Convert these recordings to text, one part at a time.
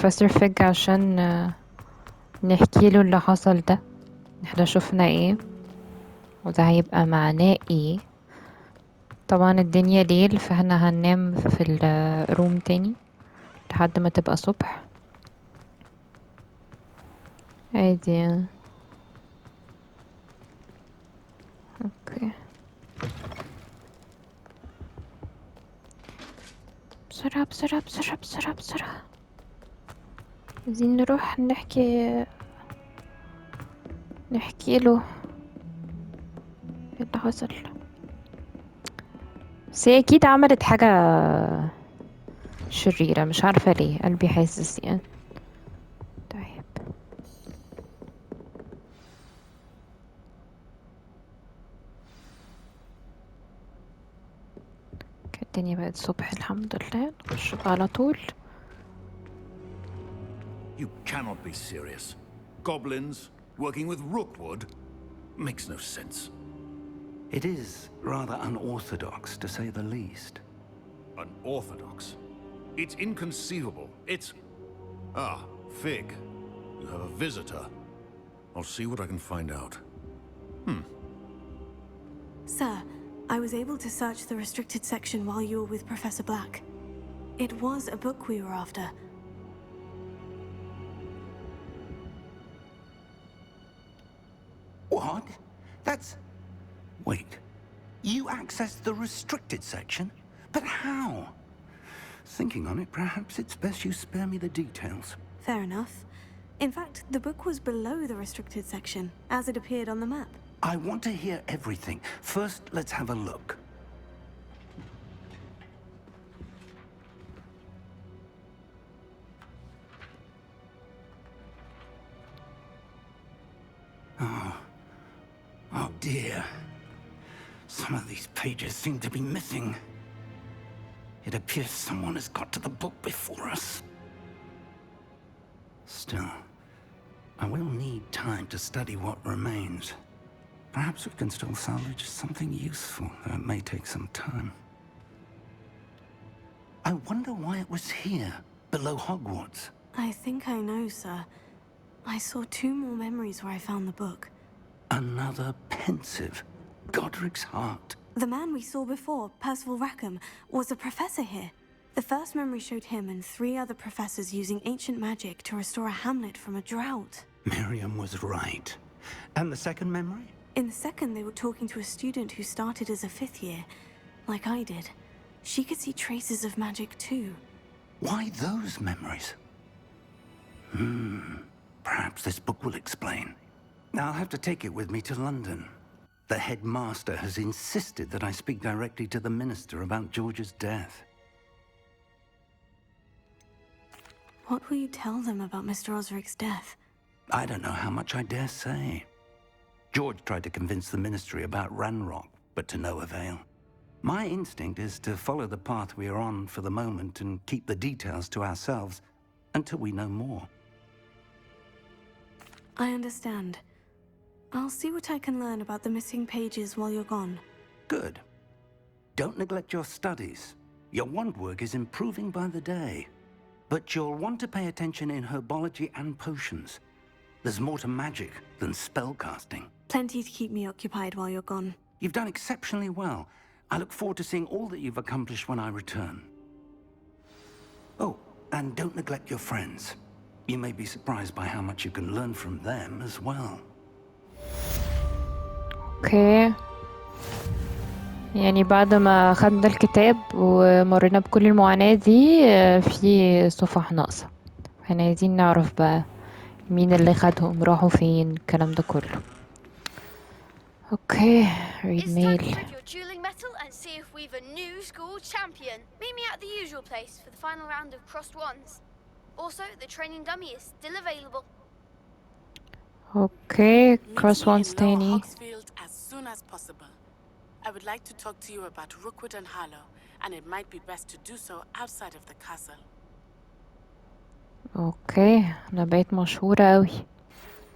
بروفيسور فيج عشان نحكي له اللي حصل ده، احنا شفنا ايه وده هيبقى معناه ايه. طبعا الدنيا ليل، فاحنا هننام في الروم تاني لحد ما تبقى صبح عادي يعني. اوكي بسرعة بسرعة بسرعة بسرعة بسرعة، عايزين نروح نحكي له ايه اللي حصل. بس هي اكيد عملت حاجة شريرة، مش عارفة ليه قلبي حاسس يعني. طيب الدنيا بقت صبح الحمد لله، نخش بقى على طول. You cannot be serious. Goblins working with Rookwood makes no sense. It is rather unorthodox, to say the least. Unorthodox? It's inconceivable. It's... Ah, Fig. You have a visitor. I'll see what I can find out. Sir, I was able to search the restricted section while you were with Professor Black. It was a book we were after. What? That's... Wait. You accessed the restricted section? But how? Thinking on it, perhaps it's best you spare me the details. Fair enough. In fact, the book was below the restricted section, as it appeared on the map. I want to hear everything. First, let's have a look. Oh dear. Some of these pages seem to be missing. It appears someone has got to the book before us. Still, I will need time to study what remains. Perhaps we can still salvage something useful, though it may take some time. I wonder why it was here, below Hogwarts. I think I know, sir. I saw 2 more memories where I found the book. Another pensive. Godric's heart. The man we saw before, Percival Rackham, was a professor here. The first memory showed him and 3 other professors using ancient magic to restore a hamlet from a drought. Miriam was right. And the second memory? In the second, they were talking to a student who started as a 5th year, like I did. She could see traces of magic too. Why those memories? Perhaps this book will explain. I'll have to take it with me to London. The headmaster has insisted that I speak directly to the minister about George's death. What will you tell them about Mr. Osric's death? I don't know how much I dare say. George tried to convince the ministry about Ranrock, but to no avail. My instinct is to follow the path we are on for the moment and keep the details to ourselves until we know more. I understand. I'll see what I can learn about the missing pages while you're gone. Good. Don't neglect your studies. Your wand work is improving by the day. But you'll want to pay attention in herbology and potions. There's more to magic than spellcasting. Plenty to keep me occupied while you're gone. You've done exceptionally well. I look forward to seeing all that you've accomplished when I return. Oh, and don't neglect your friends. You may be surprised by how much you can learn from them as well. اوكي، يعني بعد ما خدنا الكتاب ومرينا بكل المعاناة دي في صفح ناقصة. احنا عايزين نعرف بقى مين اللي خدهم، راحوا فين، الكلام ده كله. اوكي read It's time mail. to grab your dueling metal and see if we've a new school champion. Meet me at the usual place for the final round of crossed wands. Also, the training dummy is still available. اوكي cross ones Lower تاني. Hogsfield as soon as possible. I would like to talk to you about Rookwood and Harlow, and it might be best to do so outside of the castle. اوكي انا بقيت مشهورة اوي.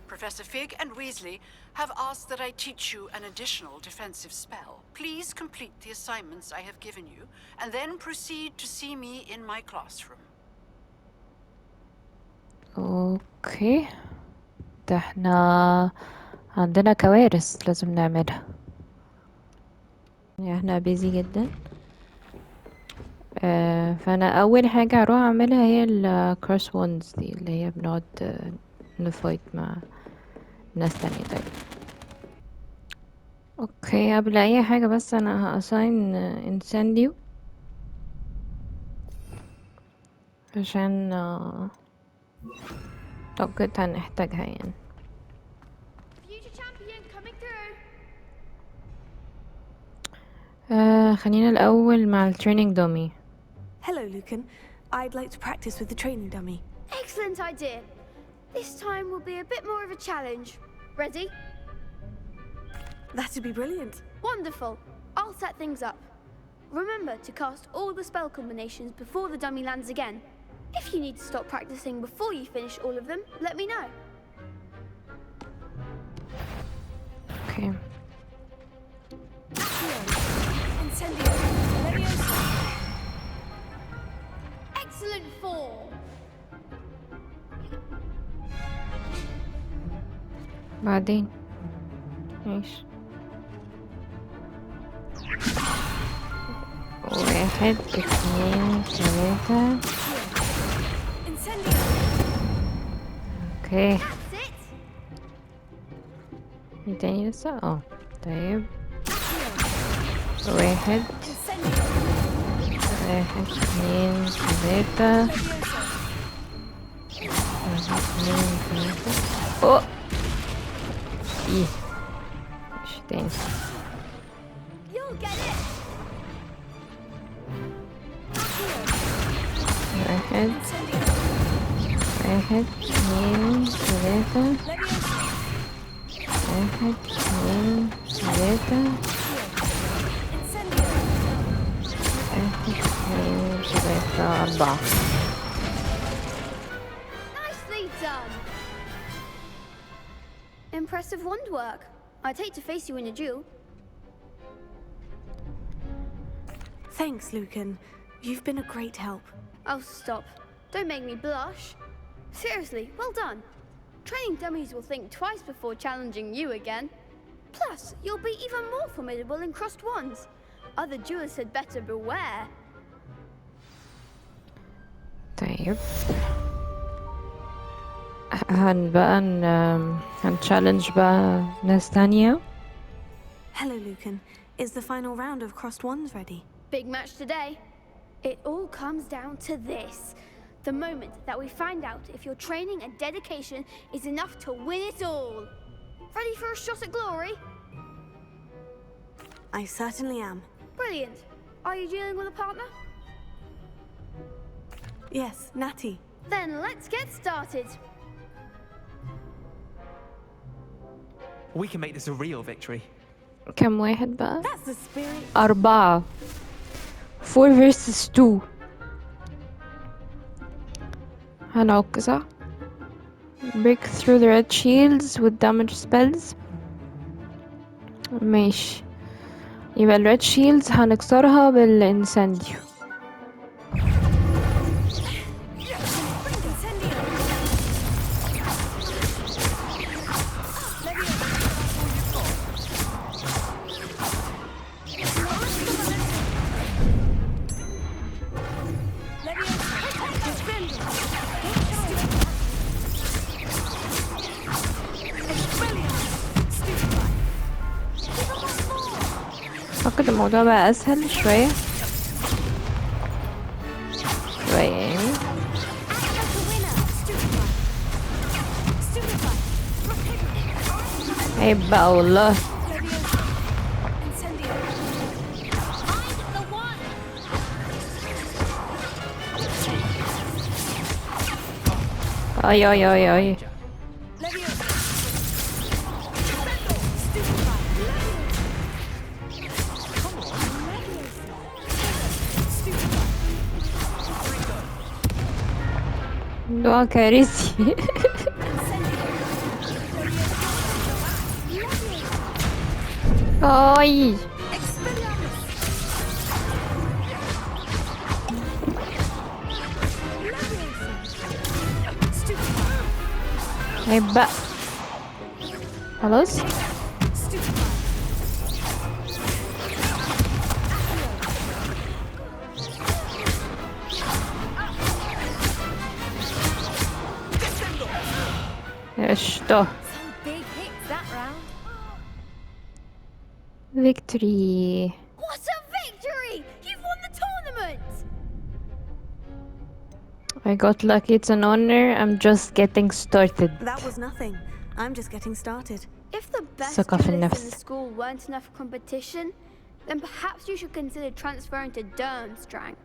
Professor Fig and Weasley have asked that I teach you an additional defensive spell. Please complete the assignments I have given you, and then proceed to see me in my classroom. اوكي، ده احنا عندنا كوارث لازم نعملها، يعني احنا بيزي جدا. فانا اول حاجة هروح اعملها هي الكروس وونز دي، اللي هي بنقعد نفايت مع ناس تانية. طيب اوكي، قبل اي حاجة بس انا هاساين انسانديو عشان اعتقد هنحتاجها يعني. Future champion coming through. خلينا الاول مع التريننج دومي. Hello, Lucan. I'd like to practice with the training dummy. Excellent idea. This time will be a bit more of a challenge. Ready? That'd be brilliant. Wonderful. I'll set things up. Remember to cast all the spell combinations before the dummy lands again. If you need to stop practicing before you finish all of them, let me know. Okay. Incendio. Leviosa. Excellent form. بعدين ماشي. 1 2 3. Incendio. اوكي، That's it. في تاني لسه. طيب 1 Incendio. 1 2 3. 1 2 3. ايه مش تاني. You'll get it. 1 1 2 3. 1 2 3. 1 2 3 4. Nicely done. Impressive wand work. I'd hate to face you in a duel. Thanks, Lucan. You've been a great help. Oh, stop. Don't make me blush. Seriously, well done. Training dummies will think twice before challenging you again. Plus, you'll be even more formidable in crossed wands. Other duelists had better beware. طيب هنتشالنج بقى ناس تانية. Hello, Lucan. Is the final round of crossed wands ready? Big match today. It all comes down to this. The moment that we find out if your training and dedication is enough to win it all. Ready for a shot at glory? I certainly am. Brilliant. Are you dealing with a partner? Yes, Natty. Then let's get started. We can make this a real victory. كم واحد بقى؟ That's the spirit. 4. 4 versus 2. هنعك صح؟ Break through the red shields with damage spells. ماشي، يبقى ال red shields هنكسرها بالانسانديو. أعتقد الموضوع بقى أسهل شوية يعني. عيب بقى والله. اي اي اي اي ده كارثي. اي عيب بقى. خلاص. قشطة. Victory. What a victory! You've won the tournament! I got lucky. It's an honor. I'm just getting started. That was nothing. I'm just getting started. If the best ثقة في duelists in النفس. the school weren't enough competition, then perhaps you should consider transferring to Durmstrang.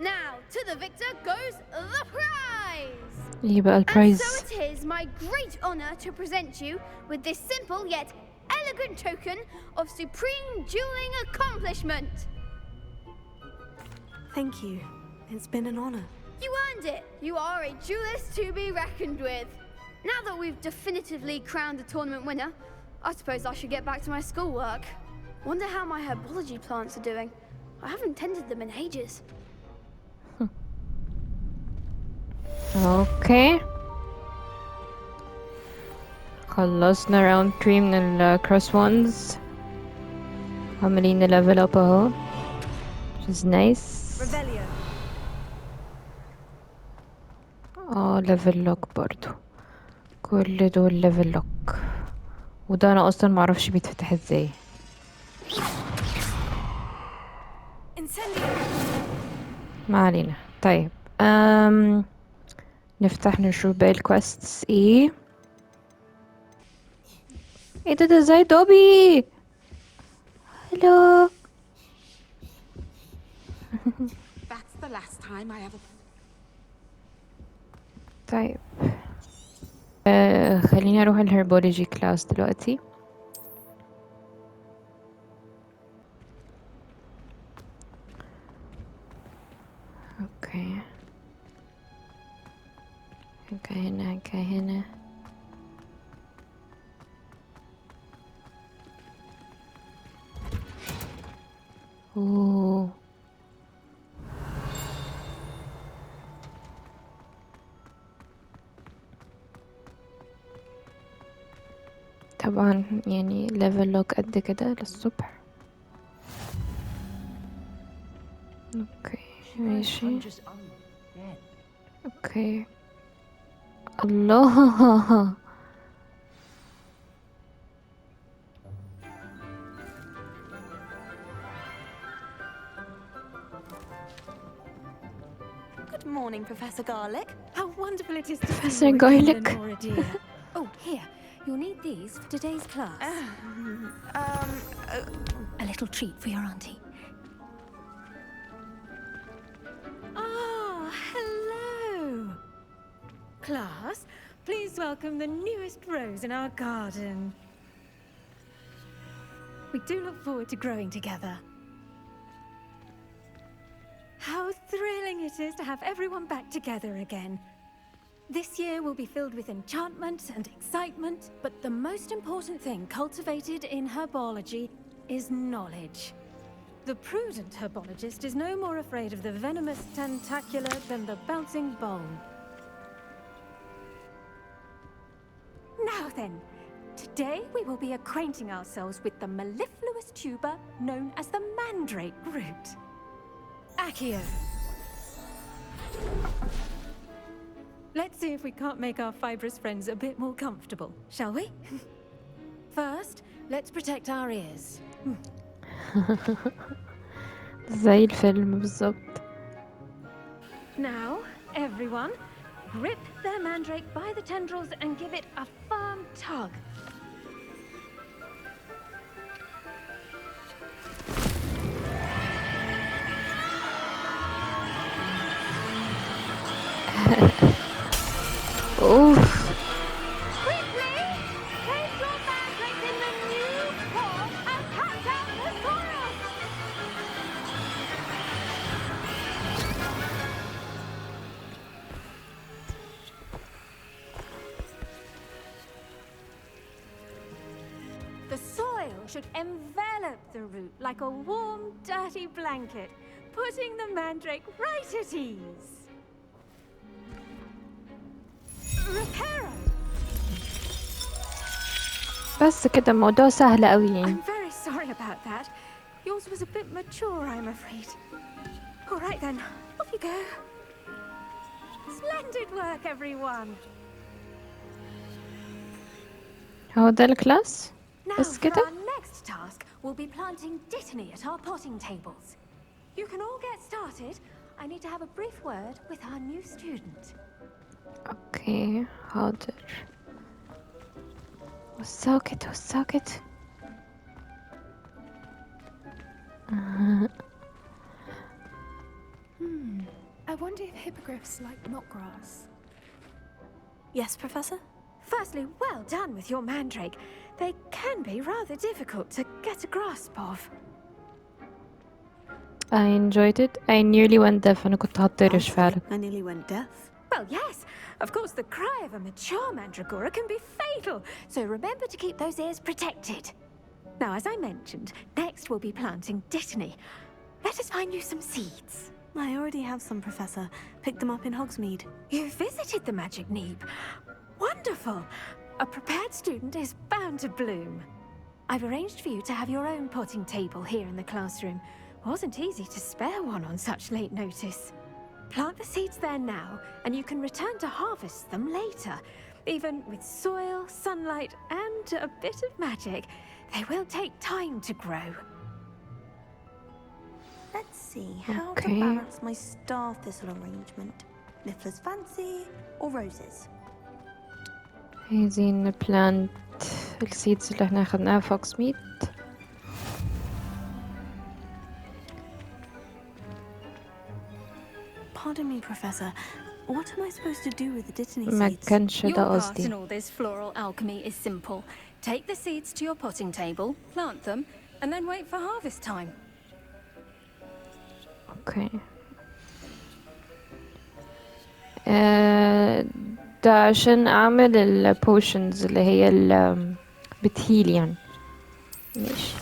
Now, to the victor goes the prize! ايه بقى And البرايز؟ so it is my great honor to present you with this simple yet elegant token of supreme dueling accomplishment. Thank you. It's been an honor. You earned it. You are a duelist to be reckoned with. Now that we've definitively crowned the tournament winner, I suppose I should get back to my schoolwork. Wonder how my herbology plants are doing. I haven't tended them in ages. اوكي. خلصنا راوند 3 من الكروس وانز. عمالين نليفل اب اهو. which is nice. ليفل لوك برضو. كل دول ليفل لوك. وده انا اصلا معرفش بيتفتح ازاي. ما علينا. طيب نفتح نشوف باقي الكويستس ايه ده ازاي دوبي. هلو. That's the last time I ever... طيب خليني اروح الهربولوجي كلاس دلوقتي. اوكي. هنا. اوه. طبعا يعني ليفل لوك قد كده للصبح. اوكي ماشي. اوكي. الله. Good morning, Professor Garlic. How wonderful it is to Professor see you again, Garlic. Lenora, dear. Oh, here. You'll need these for today's class. A little treat for your auntie. Ah, hello. Class, please welcome the newest rose in our garden. We do look forward to growing together. How thrilling it is to have everyone back together again. This year will be filled with enchantment and excitement, but the most important thing cultivated in herbology is knowledge. The prudent herbologist is no more afraid of the venomous tentacular than the bouncing bone. Now then, today we will be acquainting ourselves with the mellifluous tuber known as the mandrake root. Accio. Let's see if we can't make our fibrous friends a bit more comfortable, shall we? First, let's protect our ears. زي الفيلم بالظبط. Now, everyone, grip their mandrake by the tendrils and give it a firm tug. Oof. Quickly! Place your mandrake in the new pot and cut out the soil! The soil should envelop the root like a warm, dirty blanket, putting the mandrake right at ease. Reparo! بس كده الموضوع سهل قوي يعني. I'm very sorry about that. Yours was a bit mature, I'm afraid. All right then, off you go. Splendid work, everyone. هو ده الكلاس Now بس for كده. our next task, we'll be planting dittany at our potting tables. You can all get started. I need to have a brief word with our new student. اوكي حاضر. والساكت والساكت. I wonder if hippogriffs like knotgrass. Yes, Professor? Firstly, well done with your mandrake. They can be rather difficult to get a grasp of. I enjoyed it. I nearly went deaf. أنا كنت هطرش فعلا. I nearly went deaf. Well, yes. Of course, the cry of a mature mandragora can be fatal, so remember to keep those ears protected. Now, as I mentioned, next we'll be planting dittany. Let us find you some seeds. I already have some, Professor. Picked them up in Hogsmeade. You visited the Magic Neep. Wonderful. A prepared student is bound to bloom. I've arranged for you to have your own potting table here in the classroom. Wasn't easy to spare one on such late notice. Plant the seeds there now, and you can return to harvest them later. Even with soil, sunlight, and a bit of magic, they will take time to grow. Let's see how to Okay. balance my star thistle arrangement. Niffler's fancy or roses? عايزين نبلانت السيدز اللي احنا اخدناها في هوكسميد. Pardon me, Professor. What am I supposed to do with the dittany ما seeds? كانش Your ده part in قصدي. all this floral alchemy is simple. Take the seeds to your potting table, plant them, and then wait for harvest time. اوكي. ده عشان اعمل البوشنز اللي هي بتهيل يعني. ماشي.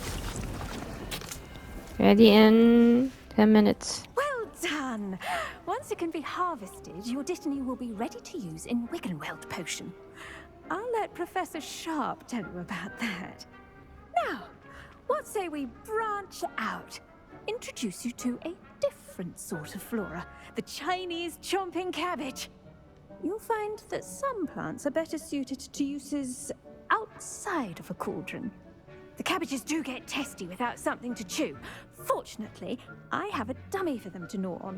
Ready in 10 minutes. Well done! Once it can be harvested, your dittany will be ready to use in Wiggenweld potion. I'll let Professor Sharp tell you about that. Now, what say we branch out? Introduce you to a different sort of flora, the Chinese chomping cabbage. You'll find that some plants are better suited to uses outside of a cauldron. The cabbages do get testy without something to chew. Fortunately, I have a dummy for them to gnaw on.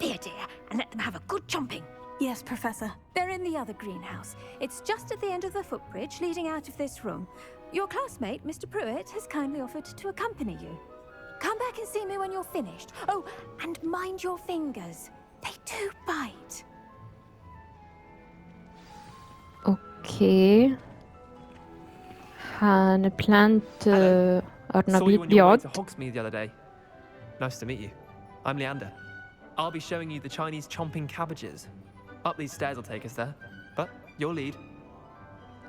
Be a dear and let them have a good chomping. Yes, Professor. They're in the other greenhouse. It's just at the end of the footbridge leading out of this room. Your classmate, Mr. Pruitt, has kindly offered to accompany you. Come back and see me when you're finished. Oh, and mind your fingers. They do bite. اوكي. هنبلانت Saw you أرنبيط on your way بيض. to Hogsmeade the other day. Nice to meet you. I'm Leander. I'll be showing you the Chinese chomping cabbages. Up these stairs will take us there. But your lead.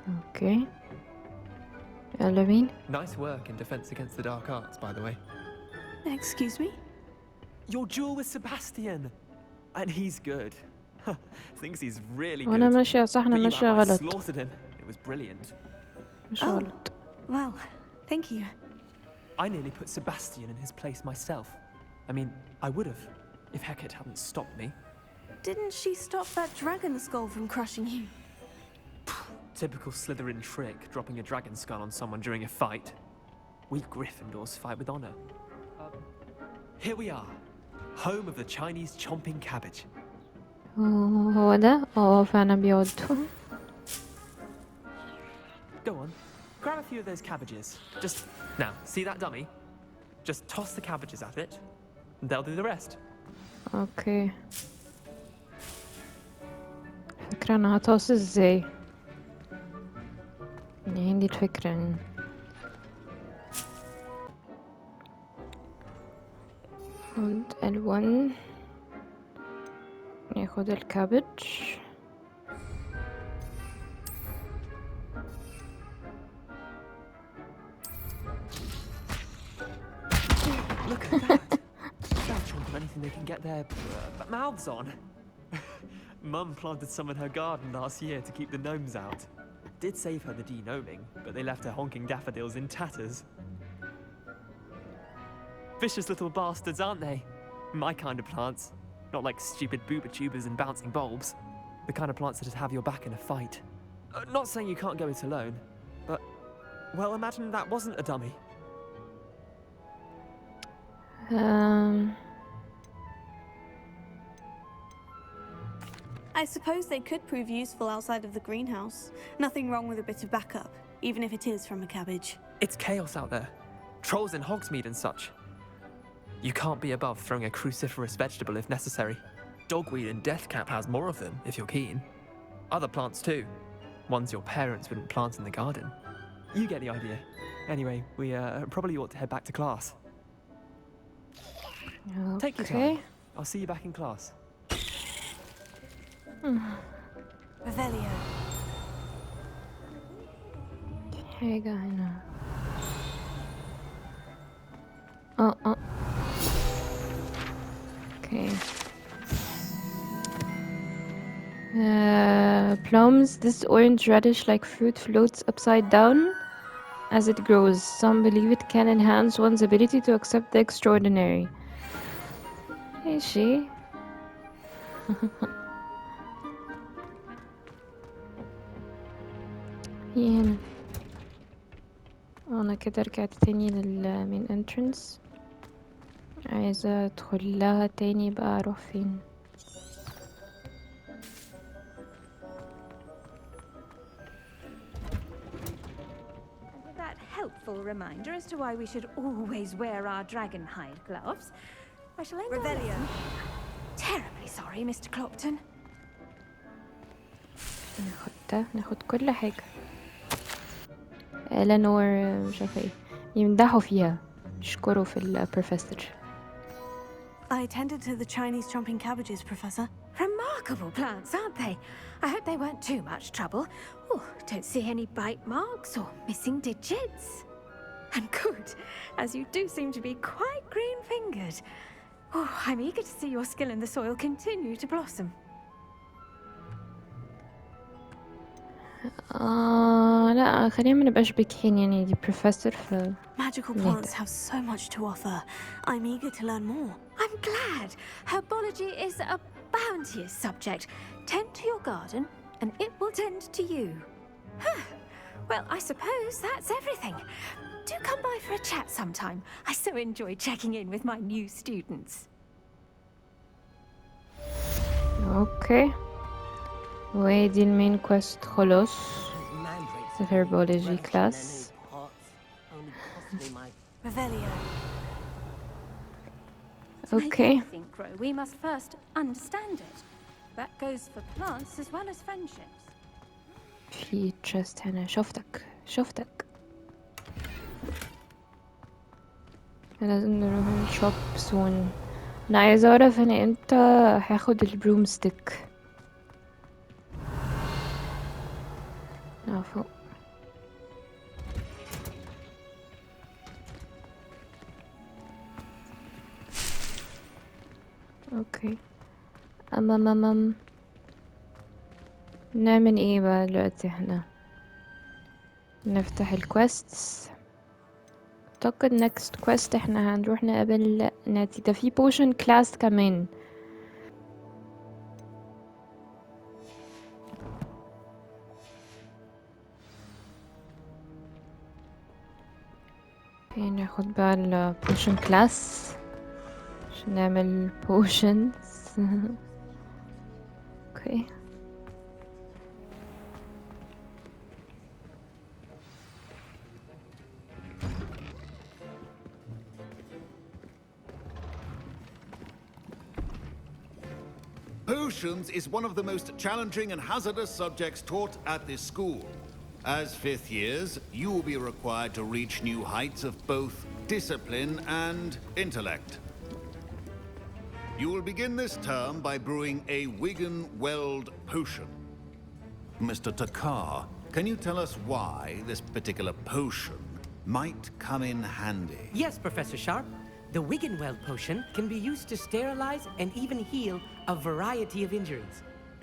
اوكي. يلا بينا. Nice work in defense against the dark arts, by the way. Excuse me? Your duel with Sebastian. And he's good. Thinks he's really وانا good. ماشية صح، انا But you ماشية outright غلط. slaughtered him. It was brilliant. مش غلط. Well, thank you. I nearly put Sebastian in his place myself. I mean, I would have, if Hecate hadn't stopped me. Didn't she stop that dragon skull from crushing you? Typical Slytherin trick, dropping a dragon skull on someone during a fight. We Gryffindors fight with honor. Here we are, home of the Chinese chomping cabbage. هو ده؟ فعلا بيض. Go on, grab a few of those cabbages. Just, now, see that dummy? Just toss the cabbages at it, and they'll do the rest. اوكي. فكرة انا هطاس ازاي؟ يعني عندي الفكرة. خد ألوان، ناخد الكابج. Look at that! They'll chomp on anything they can get their mouths on. Mum planted some in her garden last year to keep the gnomes out. did save her the de-gnoming, but they left her honking daffodils in tatters. Vicious little bastards, aren't they? My kind of plants. Not like stupid booba tubers and bouncing bulbs. The kind of plants that'd have your back in a fight. Not saying you can't go it alone, but... well, imagine that wasn't a dummy. I suppose they could prove useful outside of the greenhouse. Nothing wrong with a bit of backup, even if it is from a cabbage. It's chaos out there. Trolls in Hogsmeade and such. You can't be above throwing a cruciferous vegetable if necessary. Dogweed and deathcap has more of them, if you're keen. Other plants too. Ones your parents wouldn't plant in the garden. You get the idea. Anyway, we probably ought to head back to class. Okay. Take your time. I'll see you back in class. Revelio. حاجة هنا. Okay. Plums. This orange radish-like fruit floats upside down as it grows. Some believe it can enhance one's ability to accept the extraordinary. ماشي. هنا انا كده رجعت تاني للمين انترنس. عايزة ادخل لها تاني بقى اروح فين؟ With that helpful reminder as to why we should always wear our dragon hide gloves, I shall end Revelio. Terribly sorry, Mr. Clopton. ناخد ده، ناخد كل حاجة. إلينور مش عارفة ايه يمدحوا فيها، يشكروا في البروفيسور. I tended to the Chinese chomping cabbages, Professor. Remarkable plants, aren't they? I hope they weren't too much trouble. Oh, don't see any bite marks or missing digits. And good, as you do seem to be quite green-fingered. Oh, I'm eager to see your skill in the soil continue to blossom. لا خلينا ما نبقاش بكحين يعني دي بروفيسور Magical plants have so much to offer. I'm eager to learn more. I'm glad. Herbology is a bounteous subject. Tend to your garden, and it will tend to you. Well, I suppose that's everything. Do come by for a chat sometime. I so enjoy checking in with my new students. اوكي وادي المين كويست خلاص. The herbology class. Revelio. Okay. I think, Crow, we must first understand it. That goes for plants as well as friendships. في تشست هنا. شفتك لازم نروح نشوب سون. انا عايزة اعرف انا امتى هاخد البروم ستيك. فوق. اوكي نعمل ايه بقى دلوقتي؟ احنا نفتح الكويستس. اعتقد next quest احنا هنروح نقابل ناتي. ده في potion class كمان. ناخد بقى ال potion class عشان نعمل potions. اوكي Potions is one of the most challenging and hazardous subjects taught at this school. As fifth years, you will be required to reach new heights of both discipline and intellect. You will begin this term by brewing a Wigan-Weld potion. Mr. Takar, can you tell us why this particular potion might come in handy? Yes, Professor Sharp. The Wigan-Weld potion can be used to sterilize and even heal a variety of injuries.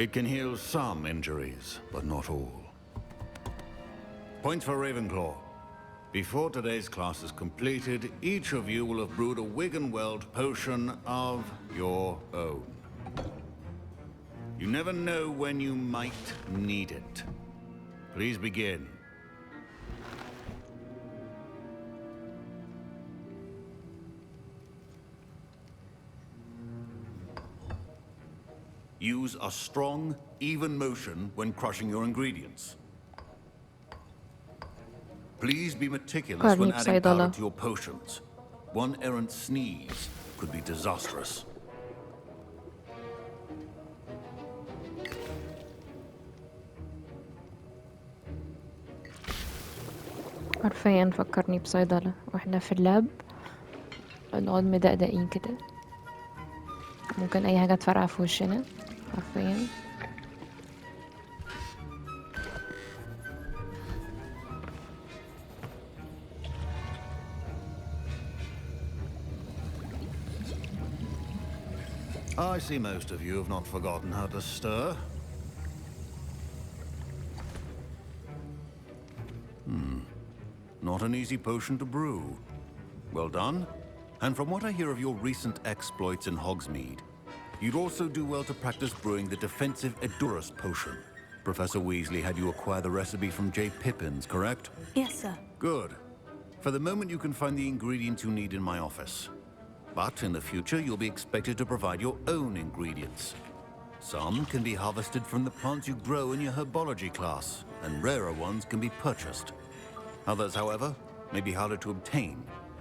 It can heal some injuries, but not all. Points for Ravenclaw. Before today's class is completed, each of you will have brewed a Wiggenweld potion of your own. You never know when you might need it. Please begin. Use a strong, even motion when crushing your ingredients. Please be meticulous when adding powder to your potions. One errant sneeze could be disastrous. حرفيا فكرني بصيدلة واحنا في اللاب نقعد مدقدقين كده، ممكن اي حاجة تفرقع في وشنا حرفيا. I see most of you have not forgotten how to stir. Not an easy potion to brew. Well done. And from what I hear of your recent exploits in Hogsmeade, you'd also do well to practice brewing the defensive Edurus potion. Professor Weasley had you acquire the recipe from J. Pippin's, correct? Yes, sir. Good. For the moment, you can find the ingredients you need in my office. But in the future, you'll be expected to provide your own ingredients. Some can be harvested from the plants you grow in your herbology class, and rarer ones can be purchased. Others, however, may be harder to obtain,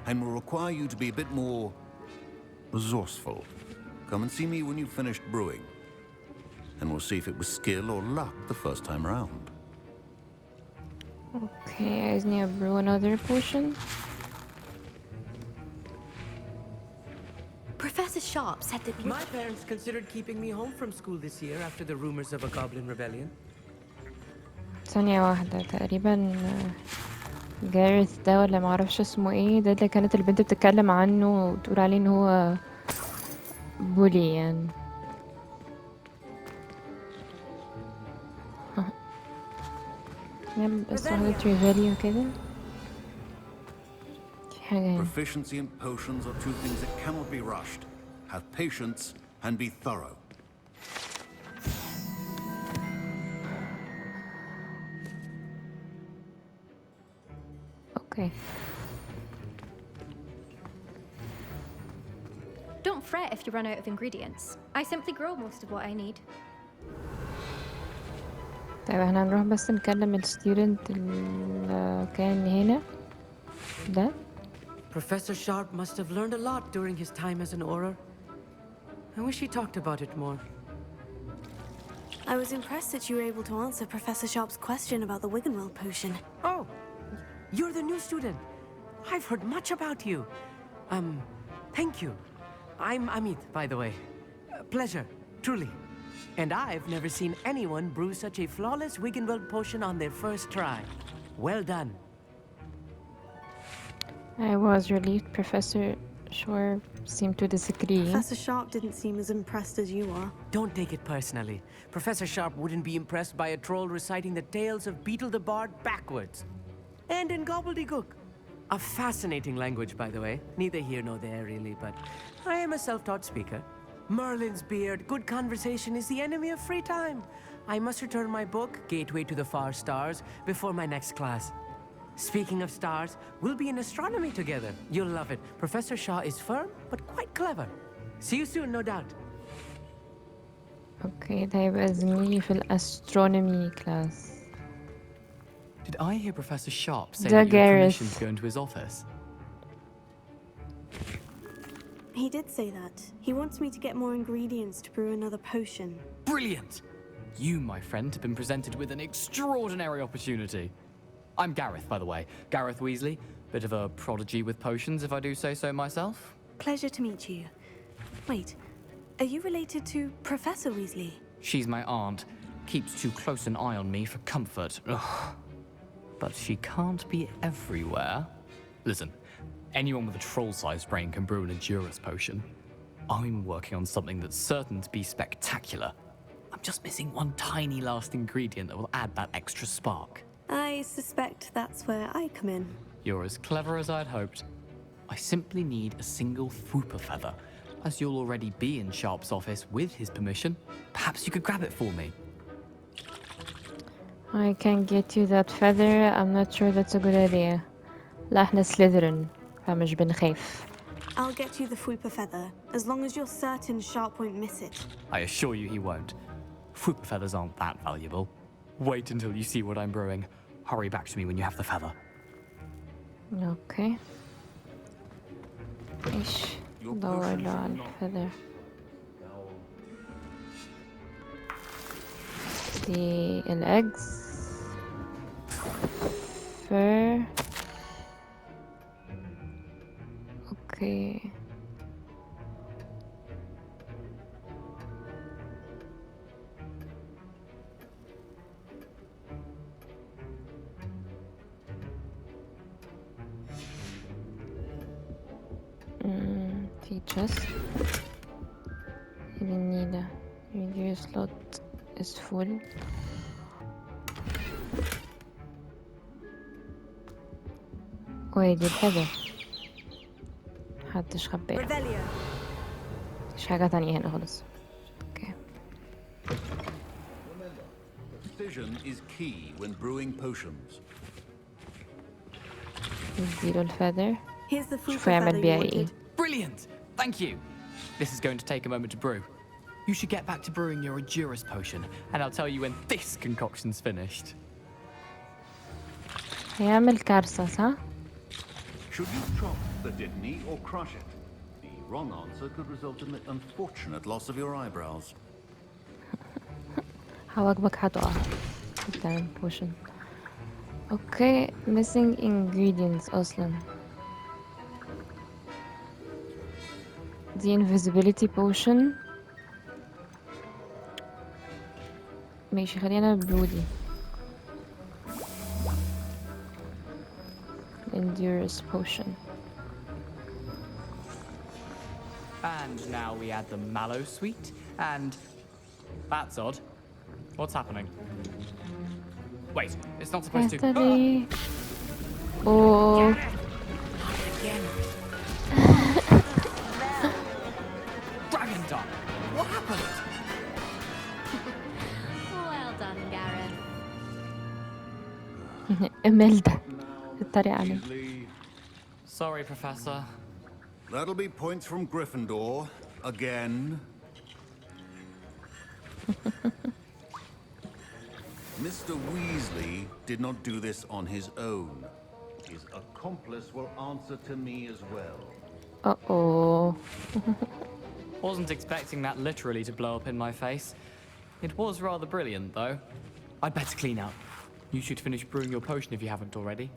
and will require you to be a bit more resourceful. Come and see me when you've finished brewing, and we'll see if it was skill or luck the first time around. Okay, I need to brew another potion. Professor Sharp said that My parents considered keeping me home from school this year after the rumors of a goblin rebellion. ثانية واحدة تقريبا جارث ده ولا معرفش اسمه ايه ده اللي كانت البنت بتتكلم عنه وتقول عليه ان هو بولي يعني. بس واحدة تريفالي وكده في حاجة هنا. Proficiency in potions are two things that cannot be rushed. Have patience and be thorough. Okay. Don't fret if you run out of ingredients. I simply grow most of what I need. طيب احنا هنروح بس نكلم الستودنت اللي كان هنا ده. Professor Sharp must have learned a lot during his time as an Auror. I wish he talked about it more. I was impressed that you were able to answer Professor Sharp's question about the Wiggenweld potion. Oh, you're the new student. I've heard much about you. Thank you. I'm Amit, by the way. Pleasure, truly. And I've never seen anyone brew such a flawless Wiggenweld potion on their first try. Well done. I was relieved Professor Sharp seemed to disagree. Professor Sharp didn't seem as impressed as you are. Don't take it personally. Professor Sharp wouldn't be impressed by a troll reciting the tales of Beetle the Bard backwards. And in gobbledygook. A fascinating language, by the way. Neither here nor there, really, but I am a self-taught speaker. Merlin's beard, good conversation is the enemy of free time. I must return my book, Gateway to the Far Stars, before my next class. Speaking of stars, we'll be in astronomy together. You'll love it. Professor Shah is firm, but quite clever. See you soon, no doubt. Okay, ده هيبقى زميلي في الأسترونومي كلاس. Did I hear Professor Sharp say The that you were Gareth. commissioned to go into his office? He did say that. He wants me to get more ingredients to brew another potion. Brilliant! You, my friend, have been presented with an extraordinary opportunity. I'm Gareth, by the way. Gareth Weasley. Bit of a prodigy with potions, if I do say so myself. Pleasure to meet you. Wait, are you related to Professor Weasley? She's my aunt. Keeps too close an eye on me for comfort. Ugh. But she can't be everywhere. Listen, anyone with a troll-sized brain can brew an Edurus potion. I'm working on something that's certain to be spectacular. I'm just missing one tiny last ingredient that will add that extra spark. I suspect that's where I come in. You're as clever as I'd hoped. I simply need a single Fwooper feather. As you'll already be in Sharp's office with his permission, perhaps you could grab it for me. I can get you that feather. I'm not sure that's a good idea. لا احنا سليذرين فمش بنخاف. I'll get you the Fwooper feather, as long as you're certain Sharp won't miss it. I assure you he won't. Fwooper feathers aren't that valuable. Wait until you see what I'm brewing. Hurry back to me when you have the feather. Okay. ايش دور له على الفeather. دي الeggs. fur. Okay. Features. Even need a review slot is full. وهيدي الفeather. محدش خبيها. مش حاجة تانية هنا خالص. Okay. Remember, precision is key when brewing potions. نديله الفeather. Here's the Fwooper شوفوا يعمل feather بيها you ايه. wanted. Brilliant! Thank you! This is going to take a moment to brew. You should get back to brewing your Hogwarts potion, and I'll tell you when this concoction's finished. هيعمل كارثة صح؟ Should you chop the kidney or crush it? The wrong answer could result in the unfortunate loss of your eyebrows. حواجبك هتقع. قدام potion. Okay, missing ingredients أصلا. دي invisibility potion. ماشي خلينا برودي. Endurance potion. And now we add the mallow sweet, and that's odd. What's happening? Wait, it's not supposed to. Natalie. Oh. Dragon Dog! What happened? Well done, Gareth. إميلدا الطريقة عليه. Sorry, Professor. That'll be points from Gryffindor again. Mr. Weasley did not do this on his own. His accomplice will answer to me as well. Uh-oh. Wasn't expecting that literally to blow up in my face. It was rather brilliant, though. I'd better clean up. You should finish brewing your potion if you haven't already.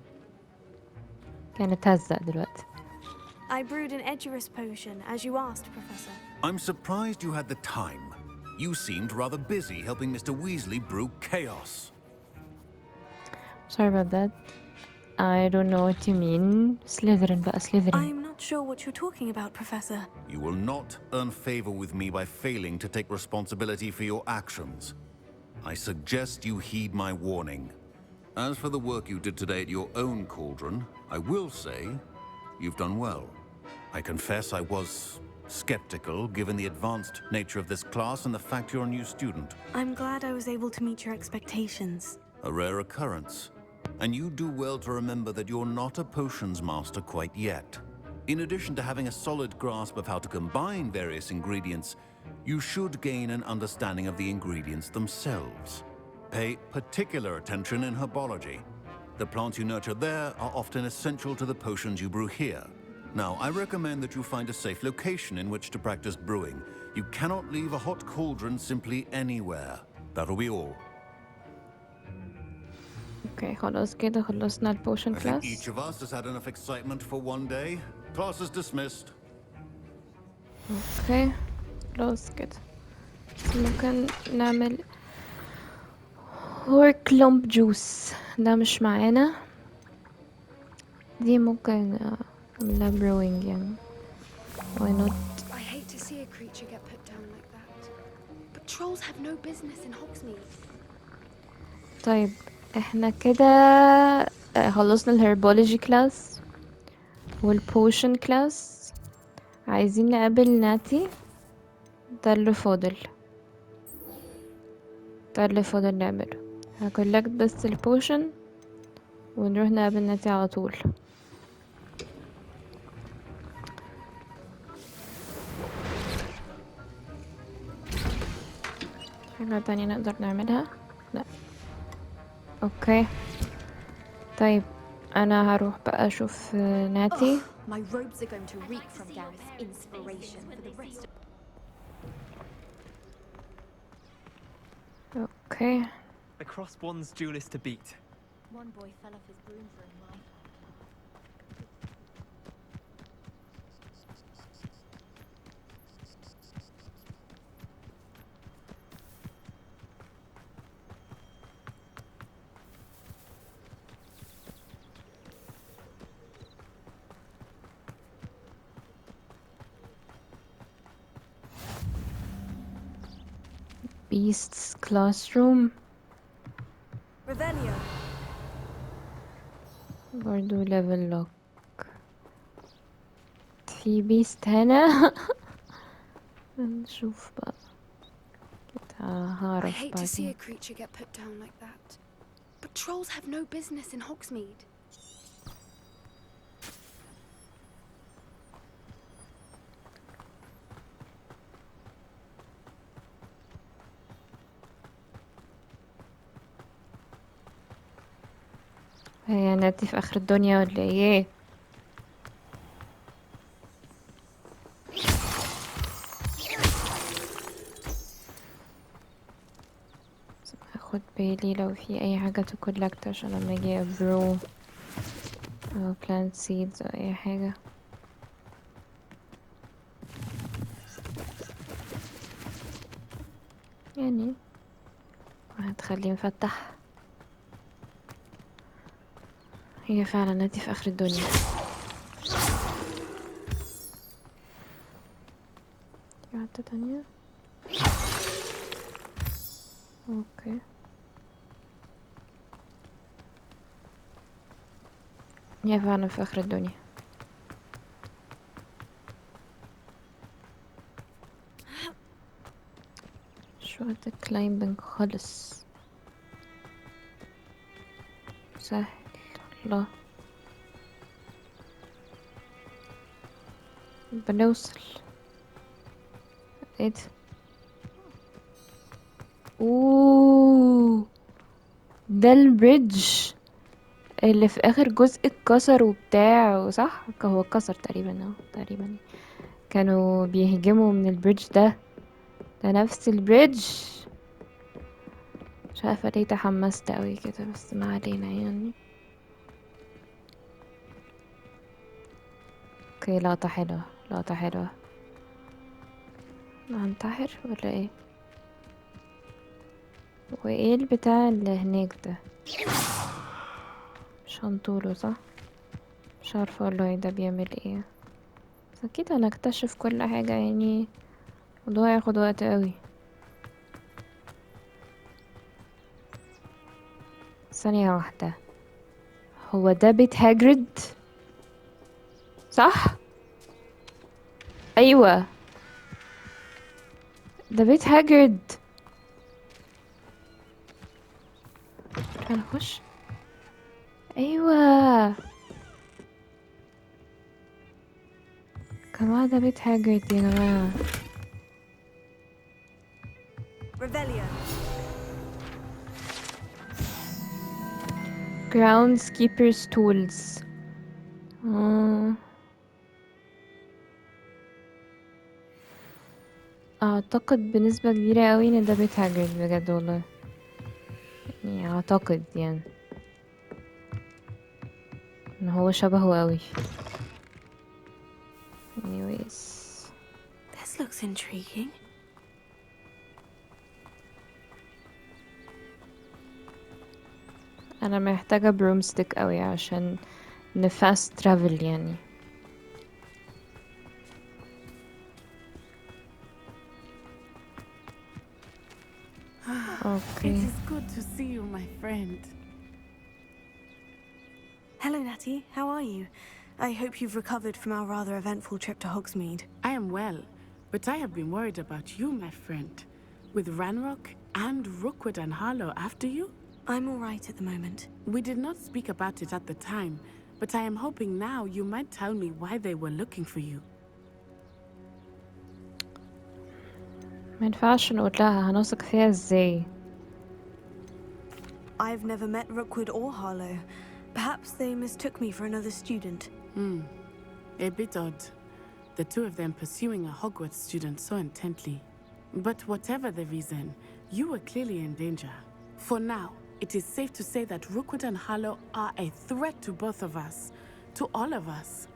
كانت هزق دلوقتي. I brewed an Edgerus potion, as you asked, Professor. I'm surprised you had the time. You seemed rather busy helping Mr. Weasley brew chaos. Sorry about that. I don't know what you mean. Slytherin بقى Slytherin. I'm not sure what you're talking about, Professor. You will not earn favor with me by failing to take responsibility for your actions. I suggest you heed my warning. As for the work you did today at your own cauldron, I will say you've done well. I confess I was skeptical given the advanced nature of this class and the fact you're a new student. I'm glad I was able to meet your expectations. A rare occurrence. And you do well to remember that you're not a potions master quite yet. In addition to having a solid grasp of how to combine various ingredients, you should gain an understanding of the ingredients themselves. Pay particular attention in herbology. The plants you nurture there are often essential to the potions you brew here. Now, I recommend that you find a safe location in which to practice brewing. You cannot leave a hot cauldron simply anywhere. That'll be all. Okay, خلاص كده خلصنا البوشن I think كلاس. each of us has had enough excitement for one day. Class is dismissed. Okay, خلاص كده. ممكن نعمل هورك لومب جوس. ده مش معانا. دي ممكن نعملها brewing يعني. Why not? I hate to see a creature get put down like that. But trolls have no business in Hogsmeade. طيب احنا كده خلصنا الهيربولوجي كلاس والبوشن كلاس. عايزين نقابل ناتي. ده اللي فاضل، ده اللي فاضل نعمله. هكولكت بس البوشن ونروح نقابل ناتي على طول. حاجة تانية نقدر نعملها؟ لا. اوكي طيب انا هروح بقى اشوف ناتي. My robes are going to reek from Gareth's inspiration for the rest of... اوكي The crossbond's duelist to beat. One boy fell off his broom for a while. Beast's classroom Revelio. برضو level lock. في بيست هنا. نشوف بقى كده I هعرف hate to see a بعدين. creature get put down like that. But trolls have no business in Hogsmeade. هي ناتي في اخر الدنيا ولا ايه؟ بس هاخد بالي لو في اي حاجة تكولكت عشان لما اجي ابرو او plant seeds او اي حاجة. يعني هتخليه مفتح. هي فعلا ناتي في اخر الدنيا. في واحدة تانية. اوكي هي فعلا في اخر الدنيا. شو هذا كلايمبنج خالص سهل. الله بنوصل. ايه ده؟ اوه ده البريدج اللي في اخر جزء اتكسر وبتاع صح؟ هو اتكسر تقريبا تقريبا كانوا بيهجموا من البريدج ده. ده نفس البريدج. مش عارفه ليه تحمست قوي كده بس ما علينا يعني. اوكي لقطة حلوة لقطة حلوة. هنتحر ولا ايه؟ وايه البتاع اللي هناك ده؟ مش هنطوله صح؟ مش عارفة والله ده بيعمل ايه. بس اكيد هنكتشف كل حاجة يعني. الموضوع هياخد وقت قوي. ثانية واحدة. هو ده بيت هاجريد صح؟ ايوه ده بيت هاجريد. هنخش. ايوه كمان ده بيت هاجريد يا جماعة. Revelio. groundskeeper's tools. اعتقد بنسبة كبيرة قوي ان ده بيت هاجريد بجد والله. يعني اعتقد يعني ان هو شبهه قوي. anyways This looks intriguing. انا محتاجة برومستيك قوي عشان نفاست ترافل يعني. It اوكي is good to see you, my friend. Hello, Natty. How are you? I hope you've recovered from our rather eventful trip to Hogsmeade. I am well, but I have been worried about you, my friend. With Ranrock and Rookwood and Harlow after you? I'm all right at the moment. We did not speak about it at the time, but I am hoping now you might tell me why they were looking for you. ما ينفعش نقول لها، هنثق فيها ازاي؟ I've never met Rookwood or Harlow. Perhaps they mistook me for another student. A bit odd. The two of them pursuing a Hogwarts student so intently. But whatever the reason, you were clearly in danger. For now, it is safe to say that Rookwood and Harlow are a threat to both of us, to all of us.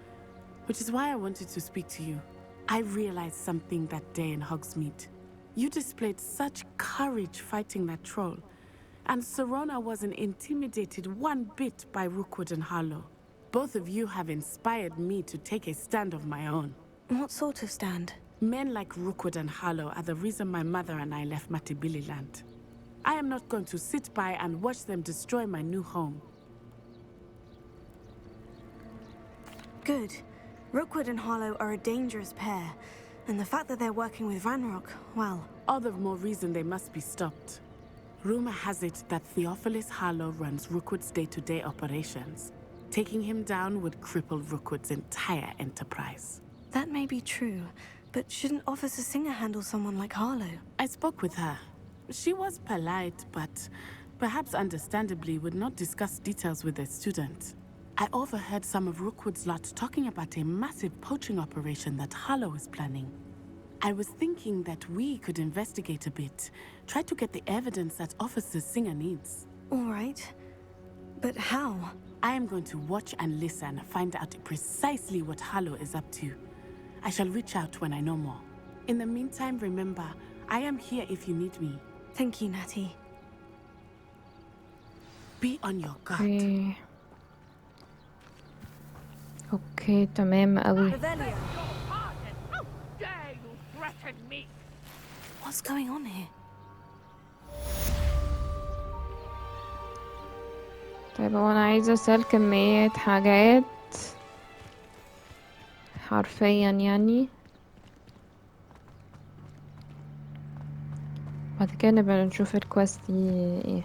Which is why I wanted to speak to you. I realized something that day in Hogsmeade. You displayed such courage fighting that troll, and Serona wasn't intimidated one bit by Rookwood and Harlow. Both of you have inspired me to take a stand of my own. What sort of stand? Men like Rookwood and Harlow are the reason my mother and I left Matibili land. I am not going to sit by and watch them destroy my new home. Good. Rookwood and Harlow are a dangerous pair, and the fact that they're working with Ranrock, well... All the more reason they must be stopped. Rumor has it that Theophilus Harlow runs Rookwood's day-to-day operations. Taking him down would cripple Rookwood's entire enterprise. That may be true, but shouldn't Officer Singer handle someone like Harlow? I spoke with her. She was polite, but perhaps understandably would not discuss details with a student. I overheard some of Rookwood's lot talking about a massive poaching operation that Harlow is planning. I was thinking that we could investigate a bit, try to get the evidence that Officer Singer needs. All right. But how? I am going to watch and listen, find out precisely what Harlow is up to. I shall reach out when I know more. In the meantime, remember, I am here if you need me. Thank you, Natty. Be on your guard. اوكي تمام قوي. What's going on here? طيب هو انا عايزة اسأل كمية حاجات حرفيا يعني، بعد كده نبقى نشوف الكويست دي ايه.